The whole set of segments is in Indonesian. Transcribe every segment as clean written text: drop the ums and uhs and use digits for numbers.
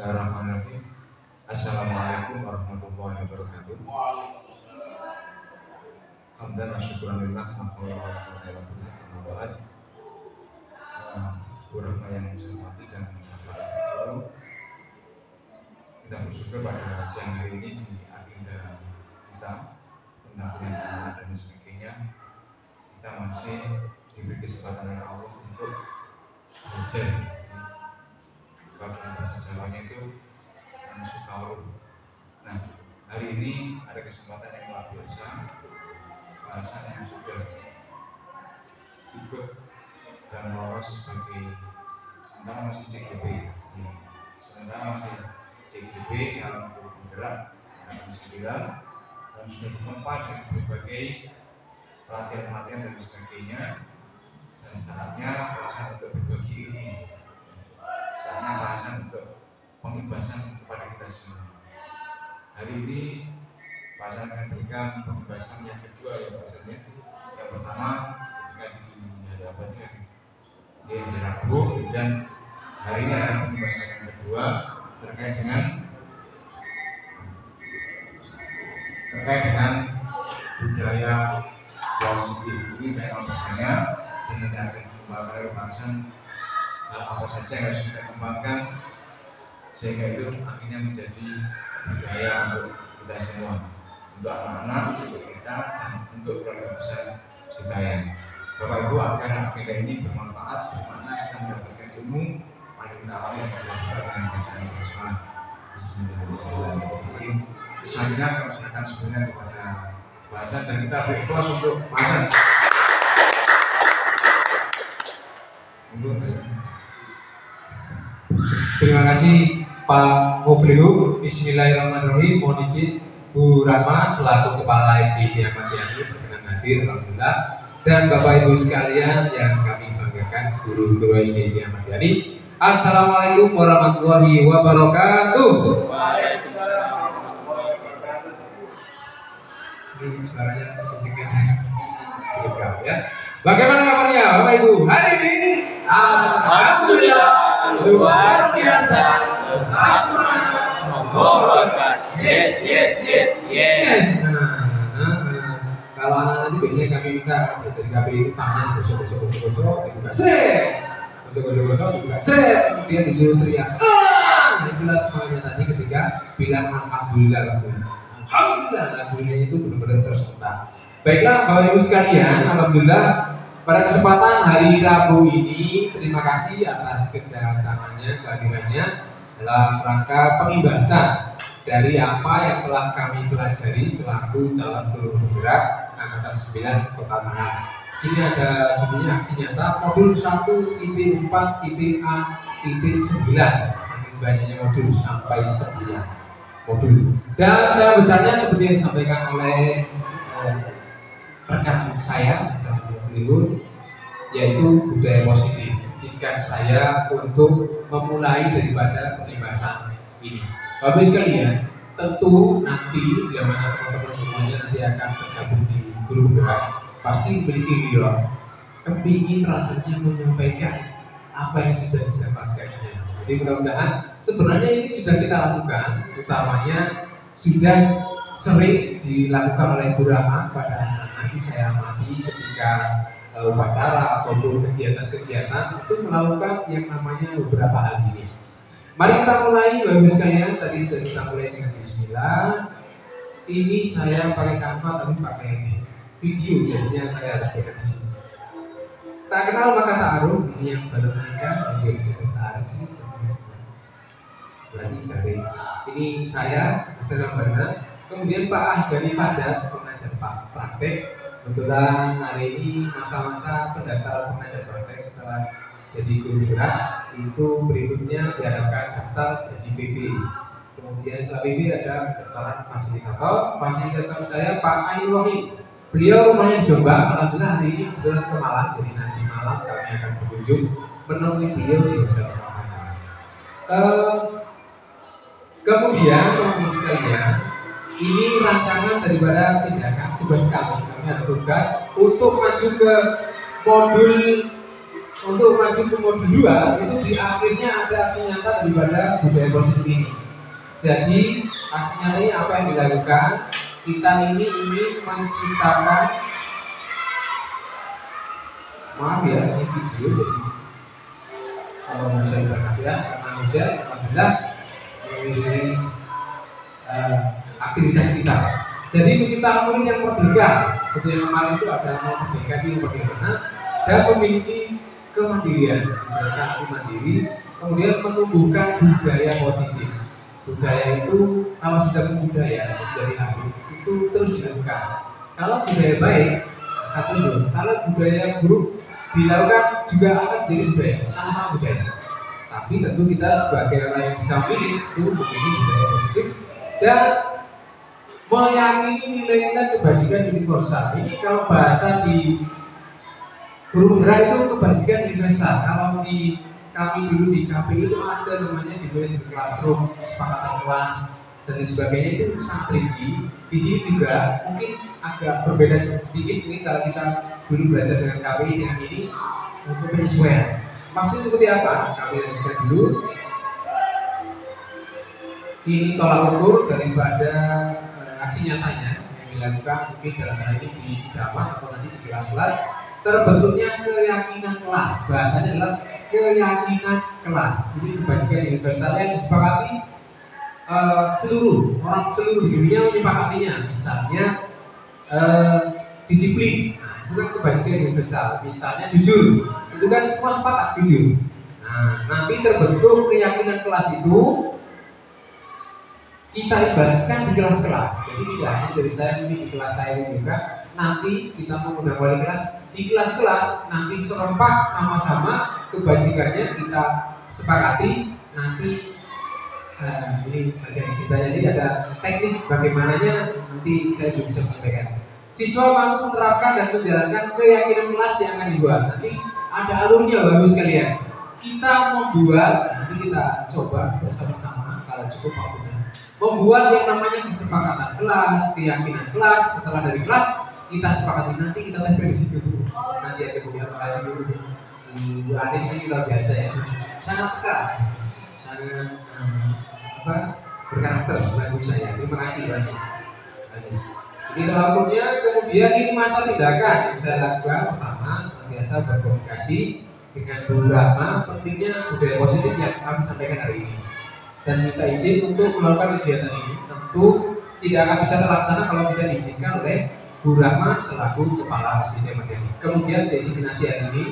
Bismillahirrahmanirrahim. Assalamualaikum warahmatullahi wabarakatuh. Hamdan wa syukuranillah Burahma yang saya hormati dan kita bersyukur pada siang hari ini di agenda kita pendampingan anak dan sebagainya. Kita masih diberi kesempatan oleh Allah untuk belajar. Kalau dalam bahasa Jawanya itu Sukauru. Nah, hari ini ada kesempatan yang luar biasa, bahasan yang sudah ikut dan lolos sebagai sementara masih CGB, dalam grup penggerak dan sembilan dan sudah bertempat dengan berbagai pelatihan dan sebagainya. Dan saatnya bahasan untuk berbagi ilmu, saatnya bahasan untuk pengibasan kepada kita semua. Hari ini bahasan akan berikan pengibasan yang kedua, ya bahasanya. Yang pertama ketika di hadapannya di Rabu, dan hari ini akan pengibasan yang kedua terkait dengan budaya positif. Ini tema besarnya dengan akan dikembangkan oleh bahasan apa saja yang harus kita kembangkan sehingga itu akhirnya menjadi budaya untuk kita semua, untuk anak-anak, untuk kita, dan untuk keluarga besar sekalian. Bapak Ibu, agar agenda ini bermanfaat, bermakna kita mendapatkan ilmu, mari kita awali dengan bacaan basmalah. Bismillahirrahmanirrahim. Selanjutnya kami serahkan sebenarnya kepada bahasan dan kita beri kelas untuk bahasan. Terima kasih Pak Mubliu. Bismillahirrahmanirrahim. Mohon izin Bu Rama selaku Kepala SD Ahmad Yani berkenan hadir, alhamdulillah. Dan Bapak Ibu sekalian yang kami banggakan, guru-guru SD Ahmad Yani. Assalamualaikum warahmatullahi wabarakatuh. Waalaikumsalam warahmatullahi wabarakatuh. Ini suaranya ketika saya direkam ya. Bagaimana kabarnya Bapak Ibu hari ini? Alhamdulillah luar biasa. Yes. Kalau anak-anak ini biasanya kami minta belajar KPI itu tangannya digosok-gosok, dibuka gosok-gosok, dibuka kemudian disuruh teriak. Itulah semuanya tadi ketika bilang alhamdulillah katanya. Alhamdulillah lagunya itu benar-benar tersentak. Baiklah Bapak Ibu sekalian, alhamdulillah pada kesempatan hari Rabu ini terima kasih atas kedatangannya, kehadirannya dalam rangka pengibasan dari apa yang telah kami pelajari selaku calon guru penggerak Angkatan 9 Kota Tangerang. Sini ada judulnya aksi nyata modul 1.4.A.9. Saking banyaknya modul sampai 9 modul. Dan besarnya seperti yang disampaikan oleh rekan saya bersama beliau, yaitu budaya positif. Jika saya untuk memulai daripada pengibasan ini, Bapak sekalian, tentu nanti yang mana teman-teman semuanya nanti akan tergabung di guru gerak pasti memiliki kepingin rasanya menyampaikan apa yang sudah didapatkannya. Jadi mudah-mudahan sebenarnya ini sudah kita lakukan, utamanya sudah sering dilakukan oleh Bu Rama pada nanti saya amati ketika upacara ataupun kegiatan-kegiatan itu melakukan yang namanya beberapa hal ini. Mari kita mulai Bapak Ibu sekalian. Tadi sudah kita mulai dengan bismillah. Ini saya pakai kanva tapi pakai video, jadinya saya harus pakai di sini. Tak kenal maka ta'aruf. Ini yang baru menikah, yang biasanya ta'aruf sih berarti dari ini saya Bana. Kemudian Pak Ahbani Fajar, pengajar praktek. Kebetulan hari ini masa-masa pendaftaran pengajar praktek setelah jadi guru gerak itu berikutnya diharapkan daftar jadi PP. Kemudian setelah PP ada pendaftaran fasilitator saya Pak Ainul Wahid. Beliau rumahnya di Jombang, alhamdulillah hari ini kebetulan ke Malang, jadi nanti malam kami akan berkunjung menemui beliau di Hotel Savana. Kemudian teman-teman sekalian, ini rancangan daripada tindakan tugas kami. Kami ada tugas untuk maju ke modul untuk maju ke modul 2 itu di akhirnya ada aksi nyata daripada budaya positif ini. Jadi aksi nyata ini apa yang dilakukan? Kita ini ingin menciptakan, maaf ya ini video jadi kalau bisa berkat ya manusia alhamdulillah mengiringi aktivitas kita. Jadi menciptakan murid yang merdeka, seperti yang kemarin itu ada mau merdeka di merdeka dan memiliki kemandirian, mereka mandiri, kemudian menumbuhkan budaya positif. Budaya itu kalau sudah budaya menjadi habit itu terus dilakukan. Kalau budaya baik, kalau budaya buruk dilakukan juga akan jadi budaya, sama-sama budaya. Tapi tentu kita sebagai orang yang bisa memilih itu memilih budaya positif dan meyakini nilai-nilai kebajikan universal. Ini kalau bahasa di Guru Indra itu kebajikan universal. Kalau di kami dulu di KPI itu ada namanya di manajemen classroom, kesepakatan kelas dan sebagainya itu sangat rinci. Di sini juga mungkin agak berbeda sedikit ini kalau kita dulu belajar dengan KPI dengan ini untuk penyesuaian. Maksudnya seperti apa? Kami lanjutkan dulu. Ini tolak ukur daripada aksi nyatanya yang dilakukan mungkin dalam hal ini di Sidamas atau nanti di kelas-kelas. Terbentuknya keyakinan kelas, bahasanya adalah keyakinan kelas. Ini kebajikan universal yang disepakati seluruh dunia menyepakatinya. Misalnya disiplin, nah, itu kan kebajikan universal. Misalnya jujur, itu kan semua sepakat jujur. Nah, nanti terbentuk keyakinan kelas itu kita ibaratkan di kelas-kelas. Jadi tidak hanya dari saya ini di kelas saya ini juga. Nanti kita mengundang wali kelas di kelas-kelas nanti serempak sama-sama kebajikannya kita sepakati. Nanti ini bagian ceritanya, jadi ada teknis bagaimananya nanti saya belum bisa menyampaikan. Siswa mampu menerapkan dan menjalankan keyakinan kelas yang akan dibuat. Nanti ada alurnya bagus sekalian. Kita membuat, nanti kita coba bersama-sama kalau cukup waktunya. Membuat yang namanya kesepakatan kelas, keyakinan kelas. Setelah dari kelas kita sepakati nanti kita tempel di situ dulu. Nanti aja punya kasih dulu. Bu Anies ini luar biasa ya, sangat keras, sangat berkarakter bagi saya. Terima kasih banyak Anies. Jadi lakunya kemudian ini masa tindakan yang saya lakukan pertama senantiasa berkomunikasi dengan beberapa pentingnya budaya positif yang kami sampaikan hari ini dan minta izin untuk melakukan kegiatan ini. Tentu tidak akan bisa terlaksana kalau tidak diizinkan oleh Bu Rahma selaku kepala SDM materi. Kemudian designasi hari ini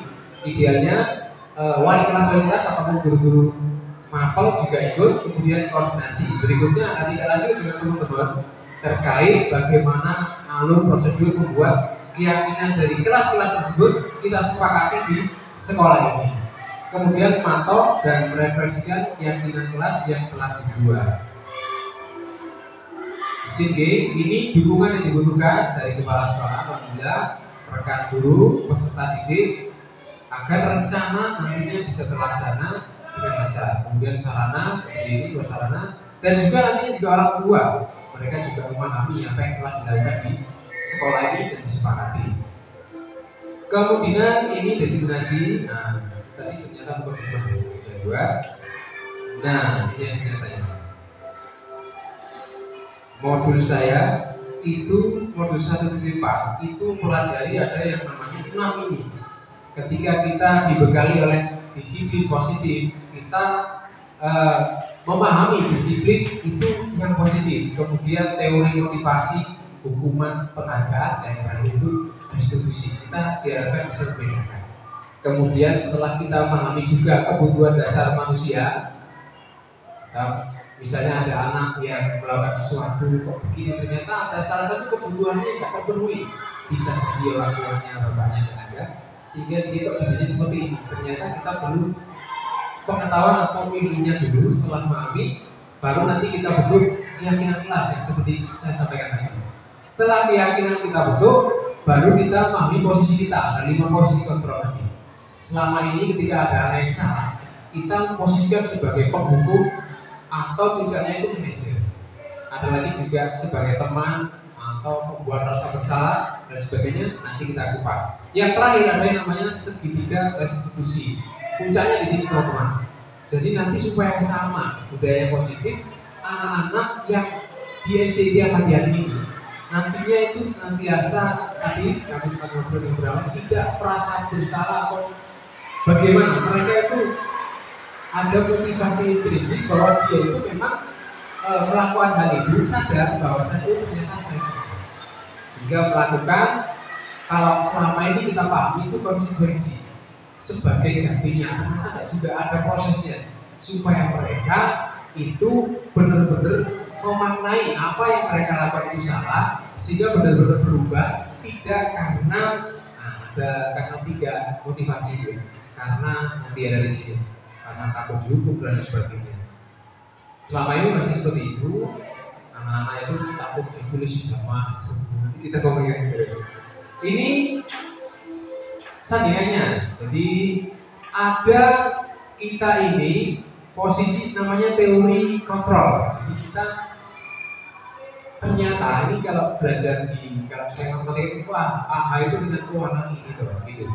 idealnya wali kelas ataupun guru-guru mapel juga ikut. Kemudian koordinasi berikutnya akan tidak lanjut dengan teman-teman terkait bagaimana alur prosedur membuat keyakinan dari kelas-kelas tersebut kita sepakati di sekolah ini. Kemudian memantau dan mereferensikan keyakinan kelas yang telah dibuat. G, ini dukungan yang dibutuhkan dari kepala sekolah, apabila rekan guru, peserta didik agar rencana nantinya bisa terlaksana dengan lancar. Kemudian sarana seperti ini, prasarana, dan juga nantinya juga orang tua, mereka juga memahami apa yang telah dilakukan di sekolah ini dan disepakati. Kemudian ini designasi, nah tadi ternyata bukan saya buat. Nah ini yang sebenarnya. Modul saya itu modul 1.4 itu pelajari ada yang namanya 6 ini. Ketika kita dibekali oleh disiplin positif, kita memahami disiplin itu yang positif. Kemudian teori motivasi, hukuman, penghargaan, dan yang terakhir itu restitusi. Kita diharapkan bisa membedakan. Kemudian setelah kita memahami juga kebutuhan dasar manusia, misalnya ada anak yang melakukan sesuatu kok begini, ternyata ada salah satu kebutuhannya yang tidak terpenuhi, bisa jadi orang tuanya, bapaknya dan ada, sehingga dia kok jadinya seperti ini. Ternyata kita perlu pengetahuan atau ilmunya dulu. Setelah memahami, baru nanti kita bentuk keyakinan kelas yang seperti saya sampaikan tadi. Setelah keyakinan kita bentuk, baru kita memahami posisi kita. Ada 5 posisi kontrol nanti. Selama ini ketika ada hal yang salah, kita posisikan sebagai penghukum atau puncaknya itu manajer. Ada lagi juga sebagai teman, atau membuat rasa bersalah dan sebagainya, nanti kita kupas. Yang terakhir ada yang namanya segitiga restitusi. Puncaknya di sini teman-teman. Jadi nanti supaya sama budaya positif, anak-anak yang di SDT akan hari ini nantinya itu senantiasa tadi kami sempat ngobrol beberapa tidak merasa bersalah atau bagaimana mereka itu ada motivasi intrinsik bahwa dia itu memang melakukan hal itu sadar bahwa saya itu ternyata saya salah sehingga melakukan. Kalau selama ini kita pahami itu konsekuensi sebagai gantinya, ternyata juga ada prosesnya supaya mereka itu benar-benar memaknai apa yang mereka lakukan itu salah sehingga benar-benar berubah, tidak karena karena tiga motivasi itu, karena nanti ada di sini, karena takut dihukum dan sebagainya. Selama ini masih seperti itu, anak-anak itu takut ditulis agama, kita ngomongin ini sandingannya. Jadi ada kita ini posisi namanya teori kontrol. Jadi kita ternyata ini kalau belajar kalau saya ngomongin wah AH itu dengan warna ini gitu.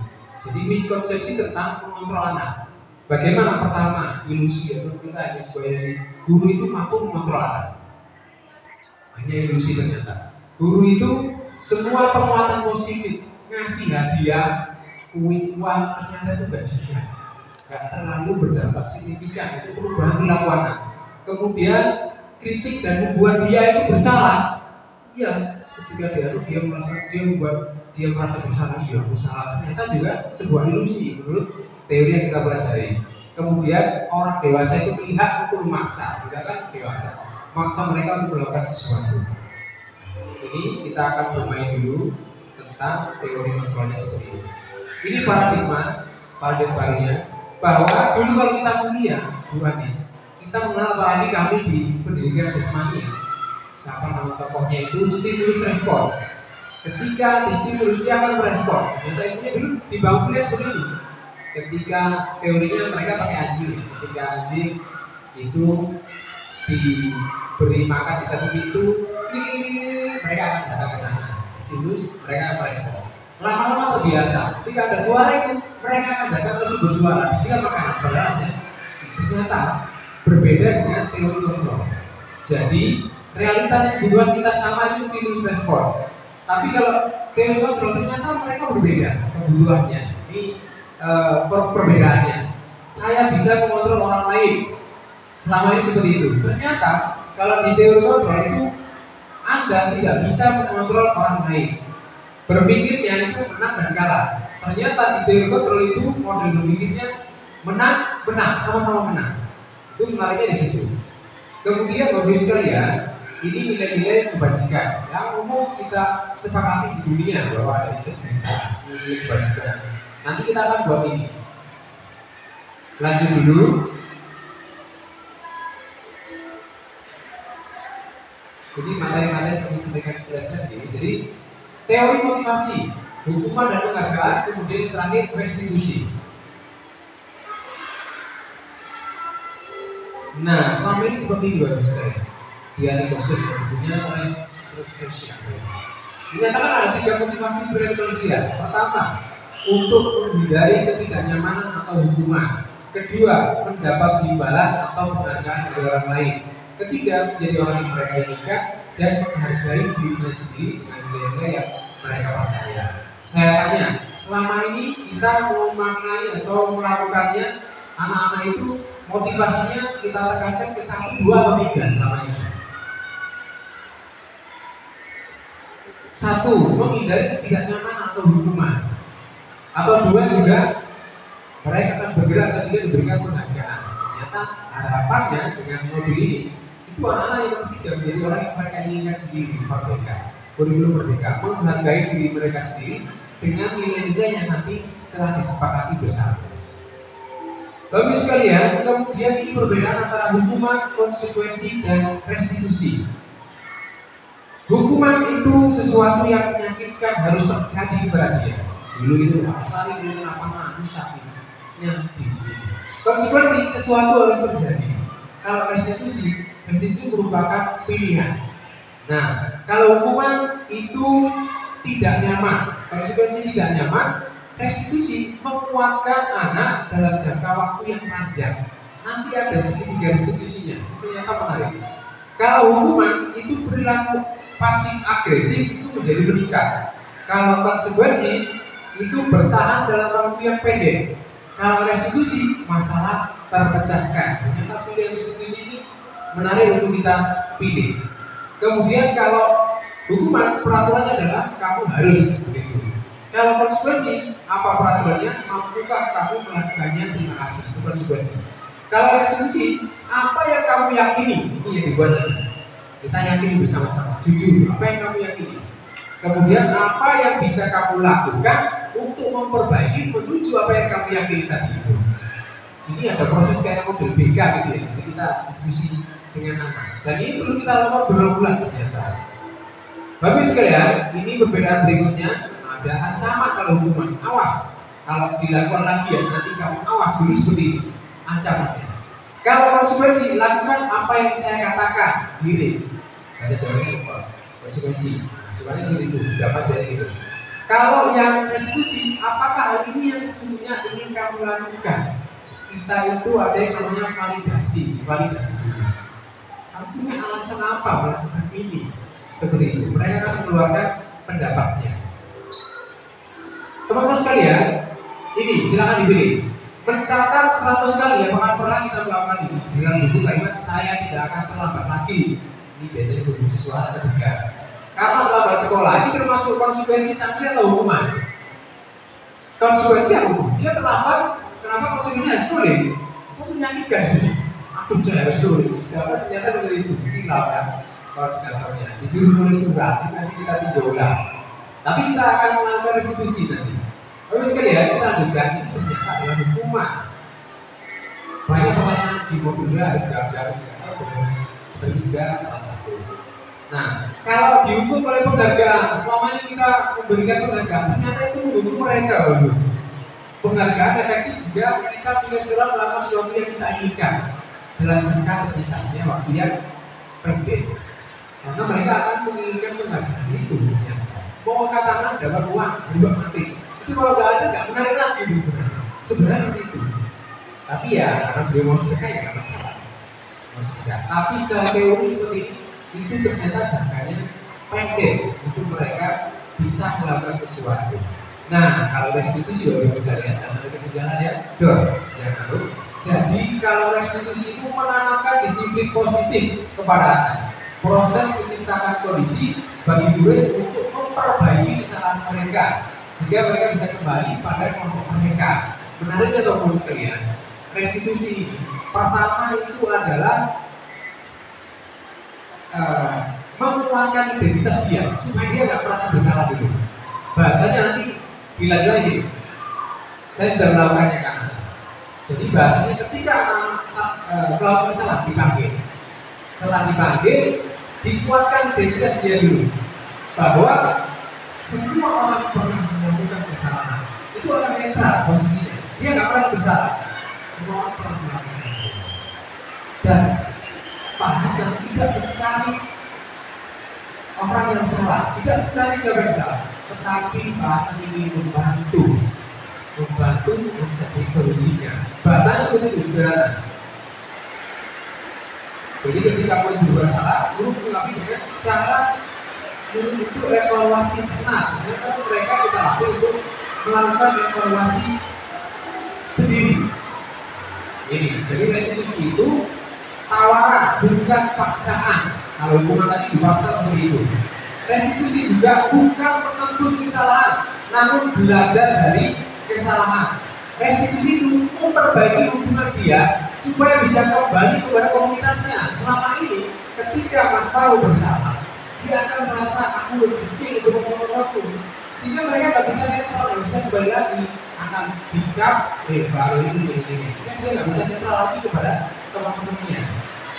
Jadi miskonsepsi tentang mengontrol anak. Bagaimana pertama ilusi ya kita ini sebuah ilusi. Guru itu mampu mengontrol anak. Hanya ilusi ternyata. Guru itu semua penguatan positif ngasih hadiah, uang ternyata itu gak juga. Gak terlalu berdampak signifikan itu perubahan perilaku anak. Kemudian kritik dan membuat dia itu bersalah. Iya, ketika dia merasa bersalah, iya bersalah. Ternyata juga sebuah ilusi menurut teori yang kita pelajari. Kemudian orang dewasa itu melihat untuk memaksa, tidak kan dewasa, maksa mereka untuk melakukan sesuatu. Ini kita akan bermain dulu tentang teori kontrolnya seperti ini. Ini paradigma barunya bahwa dulu kalau kita kuliah, Bu Andis, kita mengenal apalagi kami di pendidikan jasmani. Siapa nama tokohnya itu stimulus respon. Ketika distimulus dia akan merespon. Contohnya dulu dibangun kuliah seperti itu. Ketika teorinya mereka pakai anjing. Ketika anjing itu diberi makan di satu pintu, mereka akan datang ke sana. Stimulus mereka akan merespon. Lama-lama terbiasa. Ketika ada suara itu, mereka akan datang ke sumber suara. Dikira makanan beratnya. Ternyata berbeda dengan teori kontrol. Jadi realitas kebutuhan kita sama itu stimulus respon. Tapi kalau teori kontrol ternyata mereka berbeda kebutuhannya. Ini perbedaannya. Saya bisa mengontrol orang lain. Selama ini seperti itu. Ternyata kalau di teori kontrol itu Anda tidak bisa mengontrol orang lain. Berpikirnya itu menang dan kalah. Ternyata di teori kontrol itu model berpikirnya menang, sama-sama menang. Itu menariknya di situ. Kemudian Bapak sekalian, ini nilai-nilai kebajikan yang umum kita sepakati di dunia bahwa ada nilai kebajikan. Nanti kita akan buat ini. Lanjut dulu. Jadi materi-materi kami sampaikan jelas-jelas ini. Jadi teori motivasi, hukuman dan penghargaan, kemudian yang terakhir restitusi. Nah, selama ini seperti ini Bapak sekalian. Dia dikosip bentuknya restitusi. Dinyatakan ada 3 motivasi perilaku manusia. Pertama, untuk menghindari ketidaknyamanan atau hukuman. Kedua, mendapat imbalan atau penghargaan dari orang lain. Ketiga, menjadi orang yang mereka inginkan dan menghargai dirinya sendiri dengan nilai-nilai yang mereka percaya. Saya tanya, selama ini kita memaknai atau melakukannya, anak-anak itu motivasinya kita tekankan ke 1, 2, atau 3 selama ini. 1, menghindari ketidaknyamanan atau hukuman. Atau 2 juga mereka akan bergerak ketika diberikan penghargaan. Ternyata harapannya dengan mobil ini itu anak-anak yang tidak menjadi orang yang mereka inginkan sendiri, merdeka, kurikulum merdeka, menghargai diri mereka sendiri dengan nilai-nilai yang nanti telah disepakati bersama. Bapak sekalian, kemudian ini perbedaan antara hukuman, konsekuensi, dan restitusi. Hukuman itu sesuatu yang menyakitkan harus terjadi kepada dia. Dulu itu apa ini apa sakit yang di sini. Konsekuensi sesuatu harus terjadi. Kalau restitusi merupakan pilihan. Nah, kalau hukuman itu tidak nyaman, konsekuensi tidak nyaman, restitusi menguatkan anak dalam jangka waktu yang panjang. Nanti ada segitiga restitusinya, itu ternyata menarik. Kalau hukuman itu perilaku pasif agresif itu menjadi meningkat. Kalau konsekuensi itu bertahan dalam waktu yang pendek. Kalau restitusi masalah terpecahkan. Ternyata pilihan restitusi ini menarik untuk kita pilih. Kemudian kalau hukuman peraturannya adalah kamu harus begitu. Kalau konsekuensi apa peraturannya? Mampukah kamu melakukannya? Terima kasih. Itu konsekuensi. Kalau restitusi apa yang kamu yakini? Ini yang dibuat. Kita yakini bersama-sama. Jujur. Apa yang kamu yakini? Kemudian apa yang bisa kamu lakukan untuk memperbaiki menuju apa yang kamu yakini tadi itu. Ini ada proses kayak model BK gitu ya. Jadi kita diskusi dengan anak. Dan ini perlu kita lakukan berulang-ulang ternyata. Bagus sekalian, ini perbedaan berikutnya. Ada ancaman kalau hukuman. Awas. Kalau dilakukan lagi ya, nanti kamu awas dulu seperti ini. Ancamannya. Kalau konsekuensi, lakukan apa yang saya katakan. Diri. Ada jawabannya apa? Konsekuensi. Sebenarnya seperti itu. Sudah pas dari itu. Kalau yang restitusi, apakah hal ini yang sesungguhnya ingin kamu lakukan? Kita itu ada yang namanya validasi dulu. Kamu punya alasan apa melakukan ini? Seperti itu. Mereka akan mengeluarkan pendapatnya. Teman-teman sekalian, ini silakan dipilih. Mencatat 100 kali apakah pernah kita melakukan ini dengan buku kalimat saya tidak akan terlambat lagi. Ini biasanya buku siswa atau tidak. Karena terlambat sekolah ini termasuk konsekuensi sanksi atau hukuman. Konsekuensi apa? Dia terlambat. Kenapa konsekuensinya harus tulis? Itu menyakitkan. Aduh, saya harus tulis. Ternyata seperti itu. Tinggal kan koordinatornya. Disuruh nulis surat. Nanti kita tinjau ulang. Tapi kita akan melakukan restitusi nanti. Bapak sekalian, kita lanjutkan. Ini ternyata adalah hukuman. Banyak pertanyaan di mobilnya ada jawab-jawab. Bertiga salah satu. Nah, kalau dihukum oleh penghargaan, selama ini kita memberikan penghargaan, ternyata itu menghukum mereka, Bapak. Penghargaan efektif jika kita punya surat melakukan sesuatu yang kita inginkan dalam jangka misalnya waktu yang pendek. Karena mereka akan menginginkan penghargaan itu. Mau katakan dapat uang, berubah mati. Itu kalau nggak ada nggak menarik lagi sebenarnya. Sebenarnya seperti itu. Tapi ya karena beliau mau sedekah ya nggak masalah. Mau sedekah. Tapi secara teori seperti itu ternyata jangkanya pendek untuk mereka bisa melakukan sesuatu. Nah, kalau restitusi bapak sekalian, ada ketinggalan ya, yang lalu. Jadi kalau restitusi itu menanamkan disiplin positif kepada anak. Proses menciptakan kondisi bagi murid untuk memperbaiki kesalahan mereka sehingga mereka bisa kembali pada kelompok mereka. Menariknya teman-teman sekalian, restitusi ini pertama itu adalah menguatkan identitas dia supaya dia nggak merasa bersalah dulu. Bahasanya nanti dilanjut lagi. Saya sudah melakukannya kan. Jadi bahasanya ketika melakukan kesalahan dipanggil. Setelah dipanggil, dikuatkan identitas dia dulu bahwa semua orang pernah melakukan kesalahan. Itu akan netral posisinya. Dia nggak merasa bersalah. Semua orang pernah melakukan itu. Dan bahasa tidak mencari orang yang salah, tidak mencari siapa yang salah, tetapi bahasa ini membantu mencari solusinya. Bahasanya seperti itu, saudara. Jadi ketika mau berbuat salah, guru mengapi dengan cara guru itu evaluasi benar. Karena mereka kita latih untuk melakukan evaluasi sendiri. Ini, jadi restitusi itu tawaran, bukan paksaan. Kalau hukuman tadi dipaksa seperti itu. Restitusi juga bukan menembus kesalahan, namun belajar dari kesalahan. Restitusi itu memperbaiki hubungan dia supaya bisa kembali kepada komunitasnya. Selama ini, ketika Mas Paul bersalah, dia akan merasa aku lebih kecil untuk aku, sehingga mereka nggak bisa netral, nggak bisa kembali lagi, akan dicap, baru ini, sehingga dia nggak bisa netral lagi kepada teman-temannya.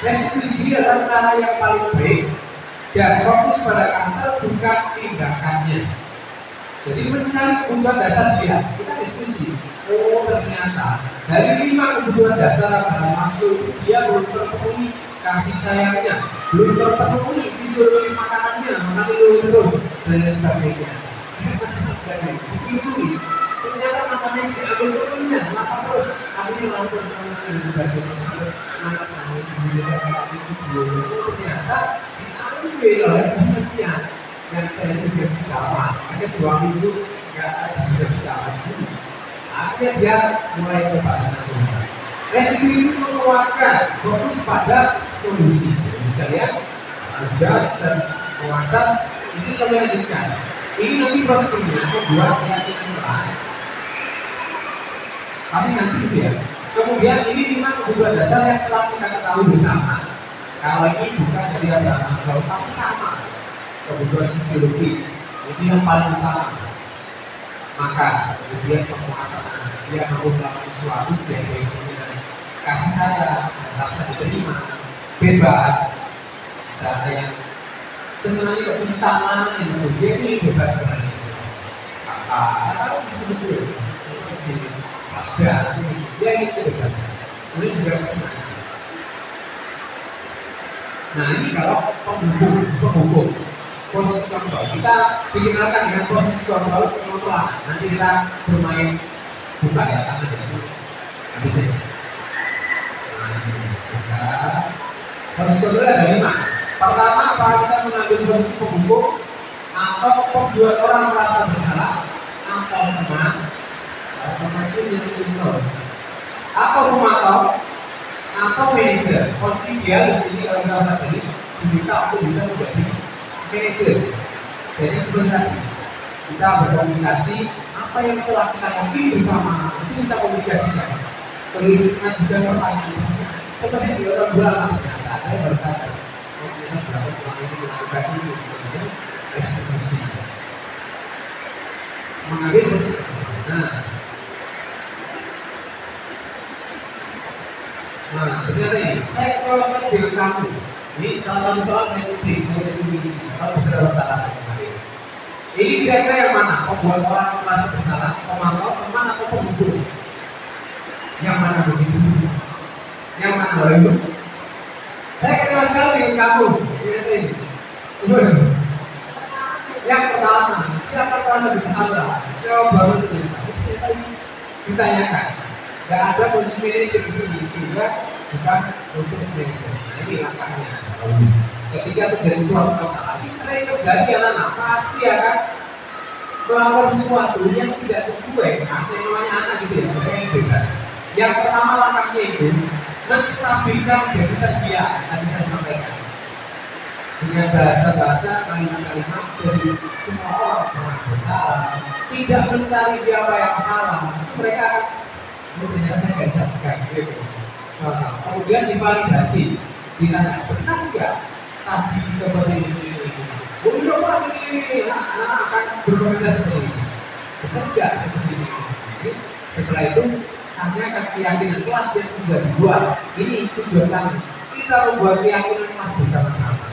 Restitusi dia adalah cara yang paling baik dan fokus pada karakter bukan tindakannya. Jadi mencari kebutuhan dasar dia, kita diskusi. Oh ternyata dari 5 kebutuhan dasar pada Maslow dia belum terpenuhi kasih sayangnya belum terpenuhi, disuruh makanannya, makan dulu terus dan lain sebagainya. Masih ada diusui, ternyata makanannya diambil turunnya, makan terus, akhirnya langsung dan sebagainya sampai naik sampai kemudian kaki itu ternyata diambil oleh temannya yang saya juga sekawan, hanya 2 minggu nggak sudah sekawan dulu. Akhirnya dia mulai coba nasional. Resiko itu mengeluarkan fokus pada solusi. Jadi sekalian, ajar dan penguasa itu kami lanjutkan. Ini nanti prosedurnya membuat keyakinan keras. Tapi nanti itu ya. Kemudian ini 5 kebutuhan dasar yang telah kita ketahui bersama. Kalau ini bukan dari Abraham Maslow, tapi sama. Kebutuhan fisiologis. Ini yang paling utama. Maka kemudian penguasaan dia mampu melakukan sesuatu dari kasih sayang, rasa diterima, bebas, dan ada yang sebenarnya utama yang dia ini bebas sebenarnya. Atau sebetulnya pasca dia ini bebas, ini juga kesenangan. Nah ini kalau penghubung posisi kontrol kita dikenalkan dengan posisi kontrol pelan. Nanti kita bermain buka ya tangan itu habis saja. Posisi kontrol ada 5. Pertama, apakah kita mengambil posisi penghubung atau membuat orang merasa bersalah atau teman itu jadi kontrol atau pemantau atau manajer. Posisi dia di sini kalau kita lihat tadi diminta untuk bisa menjadi manajer. Jadi sebenarnya kita berkomunikasi apa yang telah kita yakini bersama itu kita komunikasikan. Terus mengajukan pertanyaan seperti di orang berapa ternyata saya baru sadar kita berapa selama ini melakukan ini kemudian eksekusi mengambil terus. Nah ternyata ini saya kecewa sekali dengan kamu. Ini salah satu soal saya cuplik, saya sumisi kalau beberapa salah kemarin. Ini kira-kira yang mana? Membuat orang merasa bersalah, pemantau, teman atau penghubung? Yang mana begitu? Yang mana lalu? Saya kecewa sekali dengan kamu. Ternyata ini. Yang pertama, siapa merasa bersalah? Coba banget ditanyakan. Gak ada posisi manajer di sini sehingga bukan untuk manajer. Nah, ini langkahnya. Ketika terjadi suatu masalah, ini sering terjadi anak-anak pasti akan melakukan sesuatu yang tidak sesuai. Artinya namanya anak gitu ya, mereka yang bebas. Yang pertama langkahnya itu menstabilkan identitas dia. Tadi saya sampaikan dengan bahasa-bahasa kalimat-kalimat jadi semua orang pernah bersalah, tidak mencari siapa yang salah. Mereka ternyata saya nggak bisa pegang gitu. Kemudian divalidasi, ditanya benar nggak tadi seperti ini. Udah pak ini anak akan berkomentar seperti ini. Benar nggak seperti ini. Setelah itu tanyakan keyakinan kelas yang sudah dibuat. Ini tujuan kami. Kita membuat keyakinan kelas bersama-sama.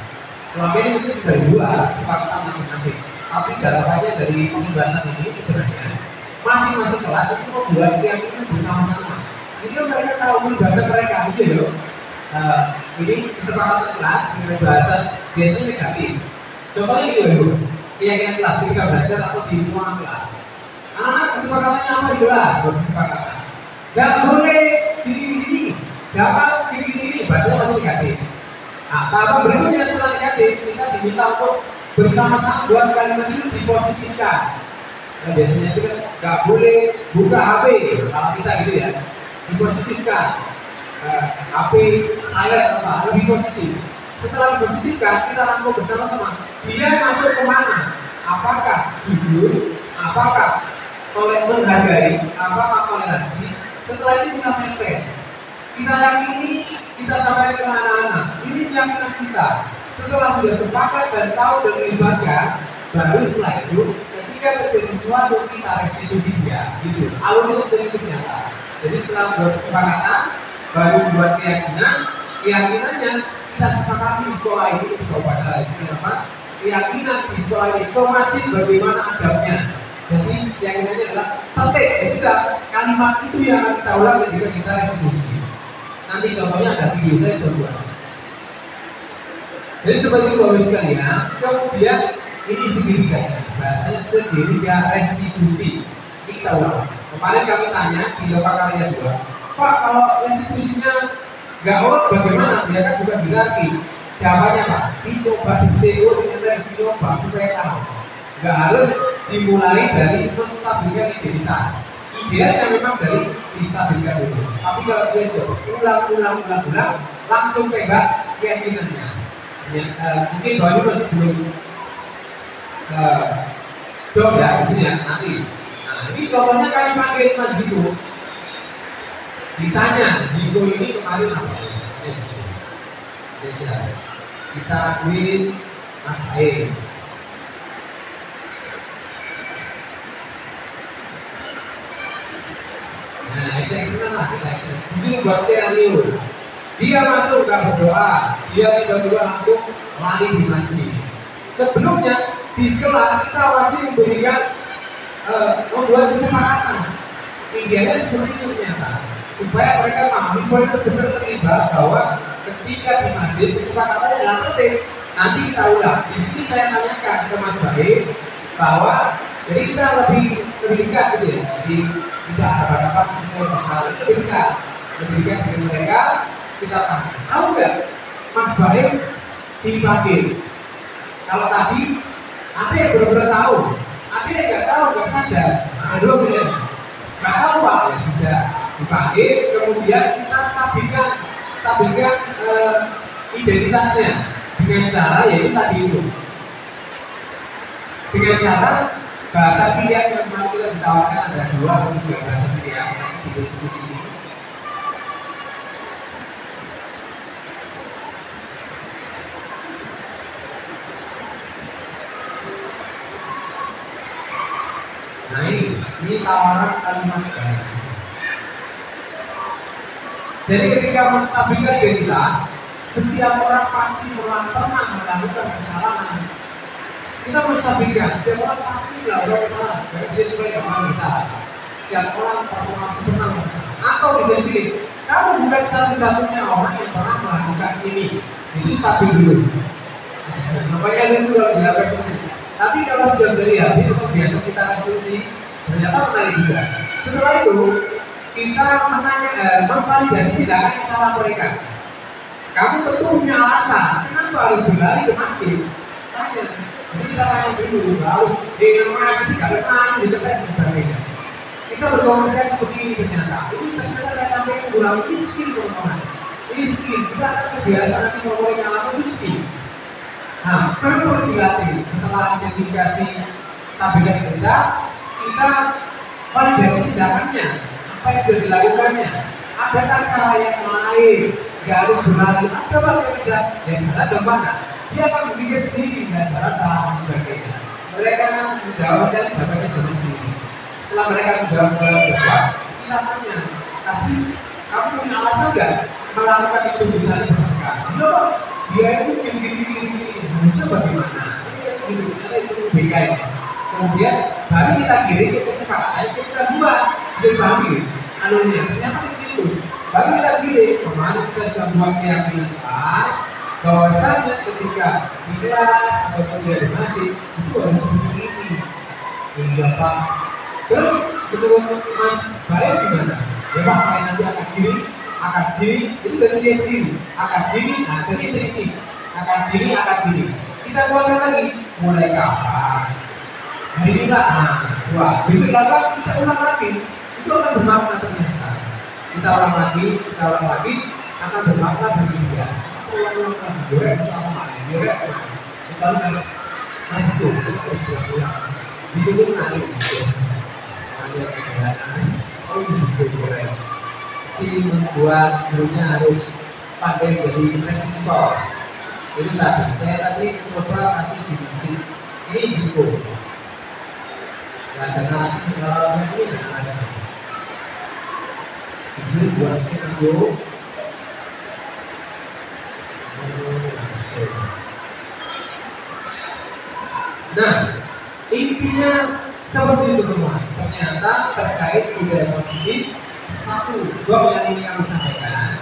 Selama ini itu sudah dibuat sepakatan masing-masing. Tapi garapannya dari pembahasan ini sebenarnya masing-masing kelas itu membuat keyakinan bersama-sama. Sehingga mereka tahu melibatkan mereka gitu loh. Ini kesepakatan kelas dengan bahasa biasanya negatif. Contohnya gitu loh, keyakinan kelas ketika belajar atau di ruangan kelas. Anak-anak kesepakatannya apa di kelas? Buat kesepakatan. Gak boleh gini-gini, jangan gini-gini, bahasanya masih negatif. Nah, tahap berikutnya setelah negatif, kita diminta untuk bersama-sama buat kalimat itu dipositifkan. Nah, biasanya itu kan gak boleh buka HP, kalau kita gitu ya, dipositifkan. HP silent apa, lebih positif. Setelah dipositifkan, kita rangkum bersama-sama. Dia masuk kemana? Apakah jujur? Apakah menghargai? Apakah toleransi? Setelah itu kita testing. Kita yakini, kita sampaikan ke anak-anak. Ini keyakinan kita. Setelah sudah sepakat dan tahu dan melibatkan, baru setelah itu ketika terjadi sesuatu kita restitusi dia. Gitu. Alur itu seperti itu ternyata. Jadi setelah buat kesepakatan, baru buat keyakinan. Keyakinannya kita sepakati di sekolah ini di Kabupaten Cirebon. Keyakinan di sekolah itu masih bagaimana adabnya. Jadi keyakinannya adalah tertib. Ya sudah, kalimat itu yang akan kita ulang ketika kita restitusi. Nanti contohnya ada video saya coba. Jadi seperti itu Bapak sekalian. Kemudian ini segitiga, bahasanya segitiga restitusi. Ini kita ulang. Kemarin kami tanya di lokal karya 2, Pak, kalau restitusinya nggak urut bagaimana? Dia kan juga diraki. Jawabannya Pak, dicoba di-CO dengan versi coba supaya tahu. Nggak harus dimulai dari menstabilkan identitas. Idealnya memang dari distabilkan dulu. Tapi kalau dia sudah ulang, langsung tembak keyakinannya. Ya, mungkin Bapak Ibu masih belum dong ya di sini ya nanti. Nah, ini contohnya kami panggil Mas Ziko. Ditanya Ziko ini kemarin apa? Kita panggil Mas Baik. Nah, eksen lah kita eksen. Di sini buat skenario. Dia masuk gak berdoa, dia tiba-tiba langsung lari di masjid. Sebelumnya di kelas kita wajib memberikan membuat kesepakatan. Idealnya seperti itu ternyata, supaya mereka paham benar-benar terlibat bahwa ketika di masjid kesepakatannya adalah penting. Nanti kita ulang. Di sini saya tanyakan ke Mas Baik bahwa jadi kita lebih dekat gitu ya. Jadi tidak ada sesuai masalah itu lebih dekat dengan mereka. Kita tanya, tahu nggak Mas Baik dipanggil? Kalau tadi ada yang benar-benar tahu, ada yang nggak tahu, nggak sadar. Ada dua pilihan, nggak tahu Pak, ya sudah dipanggil, kemudian kita stabilkan identitasnya dengan cara yaitu tadi itu, dengan cara bahasa pilihan yang mau kita ditawarkan ada 2 atau 3 bahasa pilihan di diskusi ini. Nah ini tawaran kalimat bahasa. Jadi ketika menstabilkan identitas, setiap orang pasti pernah melakukan kesalahan. Kita menstabilkan, setiap orang pasti melakukan kesalahan. Karena dia supaya tidak pernah bersalah. Setiap orang pernah bersalah. Atau bisa dipilih, kamu bukan satu-satunya orang yang pernah melakukan ini. Itu stabil dulu. Makanya kan sudah dilakukan seperti itu. Tapi kalau sudah terlihat, itu biasa kita resolusi, ternyata menarik juga. Setelah itu, kita memvalidasi tindakan salah mereka. Kamu tentu punya alasan, kenapa harus berlari ke masjid? Tanya. Jadi kita tanya dulu, lalu di masjid tidak pernah dites dan sebagainya. Kita berkomunikasi seperti ini ternyata. Ini ternyata saya tampilkan ulang, ini skill teman-teman. Ini skill, kita akan kebiasaan nanti ngomongin yang itu skill. Nah, perlu dilatih. Setelah identifikasi stabilitas, kita validasi tindakannya, apa yang sudah dilakukannya. Adakah cara yang lain? Gak harus berlari. Ada apa yang kerja? Ya salah dong mana? Dia akan berpikir sendiri dan cara dan sebagainya. Mereka menjawab saja sampai ke sini. Setelah mereka menjawab kita tanya, tapi kamu punya alasan nggak melakukan itu misalnya berangkat? Loh, dia itu gini. Harusnya bagaimana? Itu BKI. Kemudian baru kita kirim ke kesepakatan yang kita buat, bisa dipahami anunya. Ternyata begitu. Baru kita kirim, kemarin kita sudah buat keyakinan pas bahwasannya ketika di kelas atau di masjid itu harus seperti ini. Ini Pak. Terus ketemu Mas Baik gimana? Ya Pak, saya nanti akan kirim, itu dari saya sendiri. Akan kirim, nah jadi prinsip. Akan gini. Kita keluarkan lagi. Mulai kapan? Hari ini lah. Wah, besok lagi kita ulang lagi. Itu akan bermakna ternyata. Kita ulang lagi, akan bermakna bagi dia. Ulang lagi. Goreng sama. Kita mas itu terus ulang. Itu menarik. Semuanya kegiatan. Oh, itu goreng. Ini membuat gurunya harus pandai jadi presenter. Itu tadi, saya tadi coba kasus di sini. Ini Ziko. Nah, ada narasi ini ada narasi. Di sini buat skenario. Nah, intinya seperti itu teman. Ternyata terkait budaya positif 1, 2 yang ini kami sampaikan.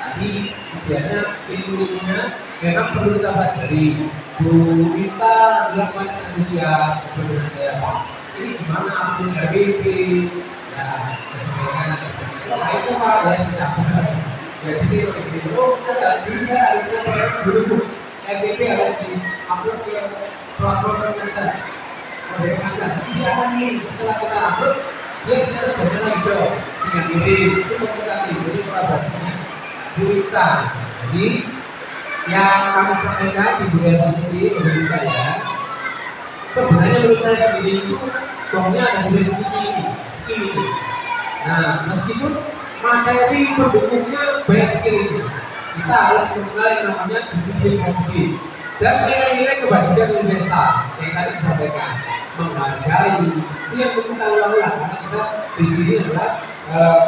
Tadi idealnya ilmunya memang perlu kita pelajari. Bu kita dilakukan manusia dengan saya Pak. Ini gimana aku RBP? Ya, sebenarnya saya sama ya sudah. Ya sini dulu saya harus PR dulu. RBP harus di-upload ke platform Masa. Dari Masa. Tidak lagi setelah kita upload dia ternyata zona hijau dengan diri itu mengikuti jadi kolaborasinya berita. Jadi yang kami sampaikan di bulan sendiri menurut saya sebenarnya menurut saya sendiri itu bahwa ada diskusi skill ini. Nah meskipun materi pendukungnya banyak skill ini, kita harus mengenal yang namanya disiplin positif dan nilai-nilai kebajikan universal yang tadi disampaikan, menghargai itu yang perlu kita ulang-ulang karena kita di sini adalah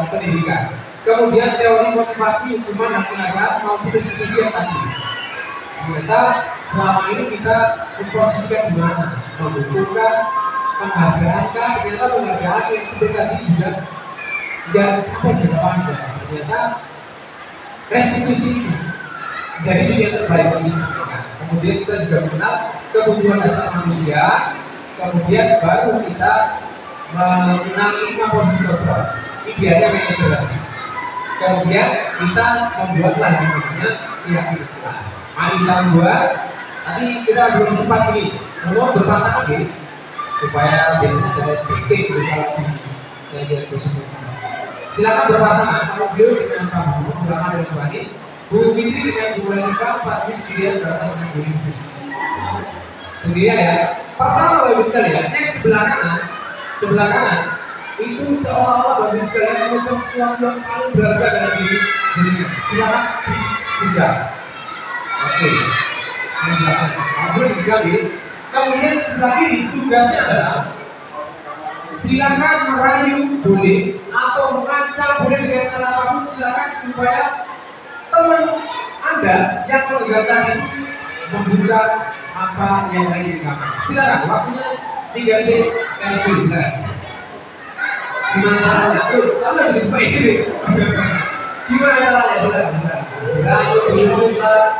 pendidikan. Kemudian teori motivasi hukuman dan tenaga maupun diskusi yang tadi. Ternyata selama ini kita memposisikan di mana? Membutuhkan penghargaan kan? Ternyata penghargaan yang seperti tadi juga yang sampai jangka panjang. Ternyata restitusi ini jadi yang terbaik yang disampaikan. Kemudian kita juga mengenal kebutuhan dasar manusia. Kemudian baru kita mengenal 5 posisi kontrol. Idealnya manajer. Kemudian kita membuatlah yang namanya kira-kira. Mari kita buat. Tadi kita belum sempat ini. Mau berpasangan nih, supaya biasanya ada SPP kalau di tersebut. Silakan berpasangan. Kalau beliau dengan Pak Bung, belakang dengan Bu Anis, Bu Fitri dengan Bu Lanika, Pak Nis sendirian berasal dengan Bu Fitri. Sendirian ya. Pertama Bapak sekalian, yang sebelah kanan itu seolah-olah Bapak sekalian menemukan sesuatu yang paling berharga dalam diri. Jadi silakan juga. Oke, silakan. Ambil diambil. Kemudian sebelah kiri tugasnya adalah silakan merayu boleh atau mengancam boleh dengan cara apapun silakan supaya teman Anda yang melanggar tadi membuka apa yang lagi di kamar. Silakan waktunya 3 detik dan 10 detik. Gimana caranya? Kamu sudah lupa ini. Gimana caranya? Sudah. Rayu dulu sudah.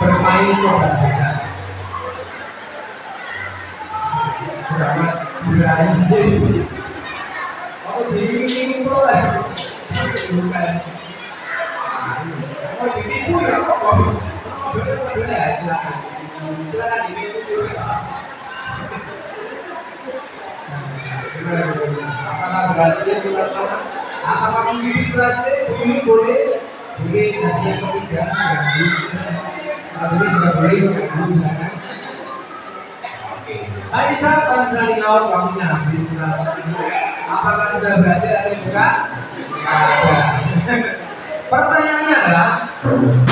Bermain coba-coba. Berani sih. Oh, ini boleh. Bukan. Oh, ini ya kok. Boleh, silakan. Silakan ini juga. Apakah berhasil teman-teman? Apakah menjadi berhasil? Ini boleh. Boleh jadi yang ketiga. Ini juga boleh untuk silakan. Hai saat saling lawan waktunya habis. Apakah sudah berhasil atau bukan? Ada. Pertanyaannya adalah,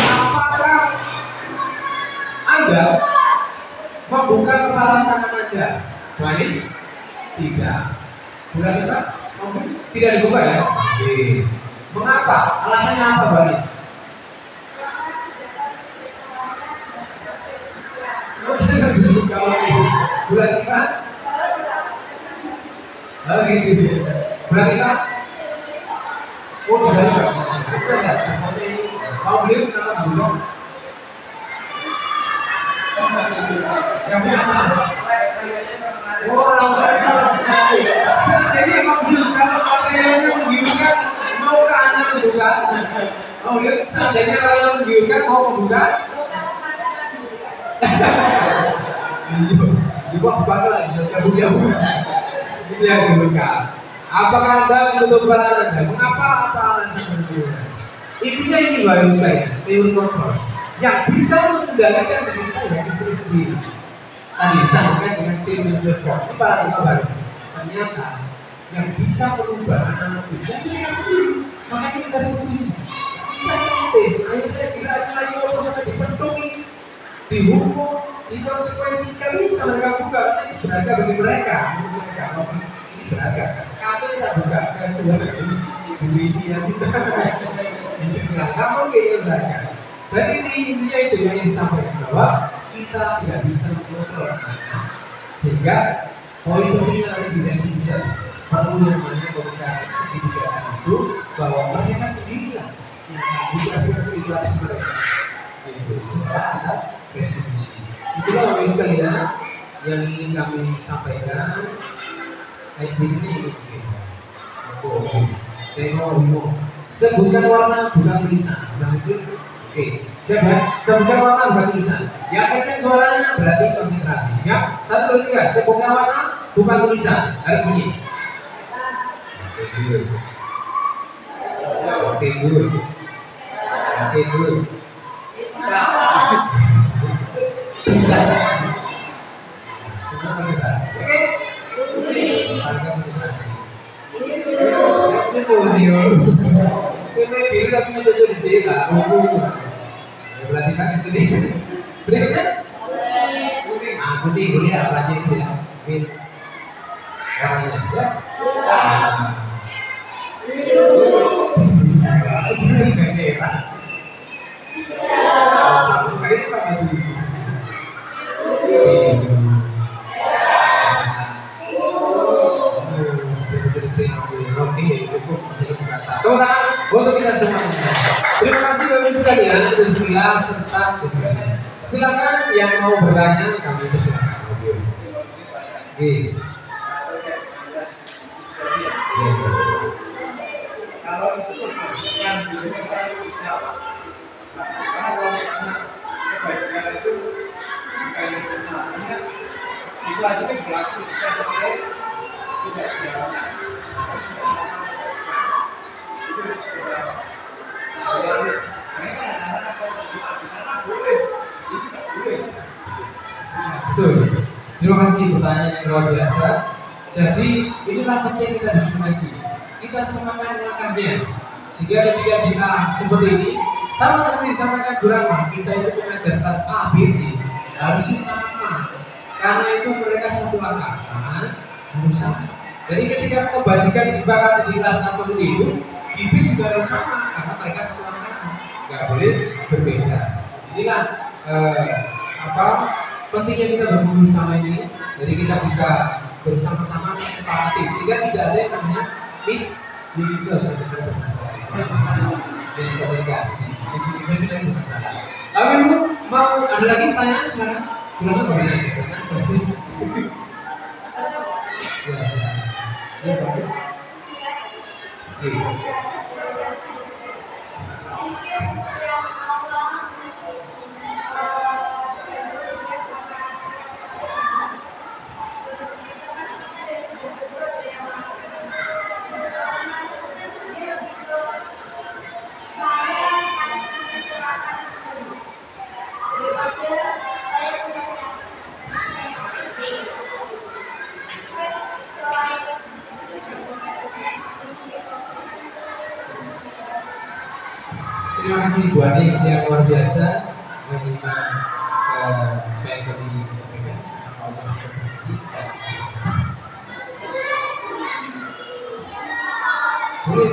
apakah Anda membuka kepala tangan Anda? Manis? Tidak. Bukan kita? Tidak dibuka ya? Oke. Mengapa? Alasannya apa, Manis? Bulan kita? Oh gitu dia. Bulan kita? Oh bulan juga. Mau beli kenapa dulu? Yang punya apa sih? Oh jadi emang beli kalau materialnya menggiurkan mau ke anak membuka. Oh lihat seandainya kalau menggiurkan mau membuka. Juga bakal jauh-jauh. Ini yang dibuka. Apakah Anda menutup kepala Anda? Mengapa? Apa alasan itu? Intinya ini Bapak saya, teori kontrol yang bisa mengendalikan diri kita itu sendiri. tadi disambungkan dengan stimulus respon. Ini baru. Ternyata yang bisa merubah anak kita itu kita sendiri. Makanya kita harus diskusi. Bisa nanti, akhirnya kita lagi ngomong sampai dipentungi, dihukum, dikonsekuensikan, bisa mereka buka. Ini berharga bagi mereka. Ini berharga. Kami tidak buka kecuali ini yang kita. Kamu kayaknya berharga. Jadi intinya itu yang disampaikan bahwa kita tidak bisa mengontrol anak, sehingga poin-poinnya nanti di diskusi perlu yang namanya komunikasi segitiga itu bahwa mereka sendirilah yang tidak ikhlas mereka itu setelah ada restitusi. Itulah Bapak Ibu sekalian yang ingin kami sampaikan. SDG ini tengok umum. Sebutkan warna bukan tulisan. Oke, siap. Sebutkan warna bukan tulisan. Yang kencang suaranya berarti konsentrasi. Siap? 1, 2, 3. Sebutkan warna bukan tulisan. Harus bunyi. Oke, good. Konsentrasi. Oke. Konsentrasi. Coba nih, ini diri tapi mencoba di sini lah. Berarti kan jadi berikutnya kuning apa aja itu ya? Warnanya ya. Ini kayak merah. Kayak apa baju? Tepuk tangan untuk kita semua. Terima kasih Bapak Ibu sekalian, bismillah serta bismillah. Silakan yang mau bertanya kami persilakan. Oke. Kalau itu yang dulunya saya jawab. Karena kalau kebaikan itu kayak misalnya itu aja berlaku kita sebagai tidak jalan. Betul. Terima kasih pertanyaan yang luar biasa. Jadi inilah penting kita diskriminasi. Kita samakan melakukannya. Sehingga ketika dia seperti ini, sama seperti disampaikan Burama, kita itu mengajar tas A, B, C harusnya sama. Karena itu mereka satu langkah. Harus sama. Jadi ketika kebajikan disepakati di kelas A seperti itu, di B juga harus sama karena mereka satu langkah. Nggak boleh berbeda. Inilah pentingnya kita berkumpul sama ini. Jadi kita bisa bersama-sama menyepakati sehingga tidak ada yang namanya misdidikus atau bermasalah. Miskomunikasi, misdidikus itu yang bermasalah. Lalu Ibu mau ada lagi pertanyaan silakan. Silakan boleh silakan. Ya, bagus. Terima kasih Bu Anis yang luar biasa menyimak apa yang tadi disampaikan. Boleh